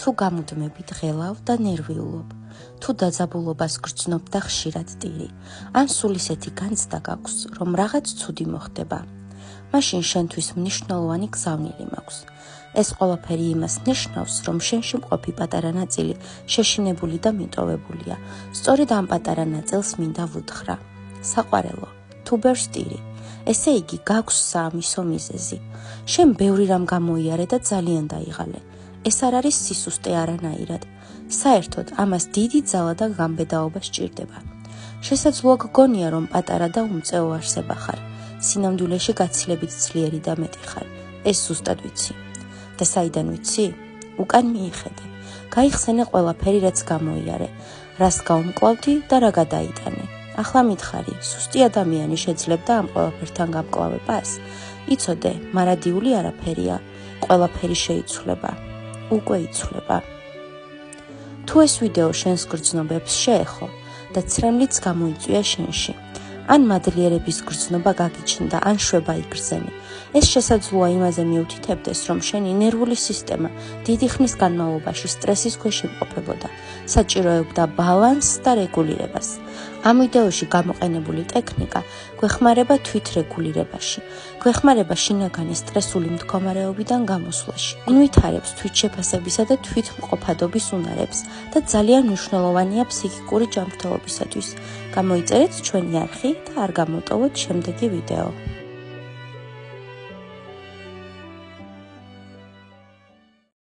თუ გამუდმებით ღელავ და ნერვიულობ, თუ დაძაბულობას გრძნობ და ხშირად ტირი, ან სულ ისეთი განცდა გაქვს, რომ რაღაც ცუდი მოხდება, მაშინ შენთვის მნიშვნელოვანი გზავნილი მაქვს. ეს ყველაფერი იმას ნიშნავს, რომ შენში მყოფი პატარა ნაწილი შეშინებული და მიტოვებულია. სწორედ ამ პატარა ნაწილს მინდა ვუთხრა. საყვარელო, თუ ბევრს ტირი, ესე იგი გაქვს საამისო მიზეზი. შენ ბევრი რამ გამოიარე და ძალიან დაიღალე. ეს არ არის სისუსტე არანაირად. საერთოდ ამას დიდი ძალა და გამბედაობა სჭირდება. შესაძლოა გგონია, რომ პატარა და უმწეო არსება ხარ. სინამდვილეში გაცილებით ძლიერი და მეტი ხარ. ეს ზუსტად ვიცი. და საიდან ვიცი? უკან მიიხედე. გაიხსენე ყველაფერი, რაც გამოიარე, რას გაუმკლავდი და რა გადაიტანე. ახლა მითხარი, სუსტი ადამიანი შეძლებდა ამ ყველაფერთან გამკლავებას? იცოდე, მარადიული არაფერია, ყველაფერი შეიცვლება. უკვე იცვლება. თუ ეს ვიდეო შენს გრძნობებს შეეხო და ცრემლიც გამოიწვია შენში, ან მადლიერების გრძნობა გაგიჩნდა, ან შვება იგრძენი, ეს შესაძლოა იმაზე მიუთითებდეს, რომ შენი ნერვული სისტემა დიდი ხნის განმავლობაში სტრესის ქვეშ იმყოფებოდა, საჭიროებდა ბალანსს და რეგულირებას. ამ ვიდეოში გამოყენებული ტექნიკა გვეხმარება თვითრეგულირებაში, გვეხმარება შინაგანი სტრესული მდგომარეობიდან გამოსვლაში, გვითარებს თვითშეფასებისა და თვითმყოფადობის უნარებს და ძალიან მნიშვნელოვანია ფსიქიკური ჯანმრთელობისათვის. გამოიწერეთ ჩვენი არხი და არ გამოტოვოთ შემდეგი ვიდეო.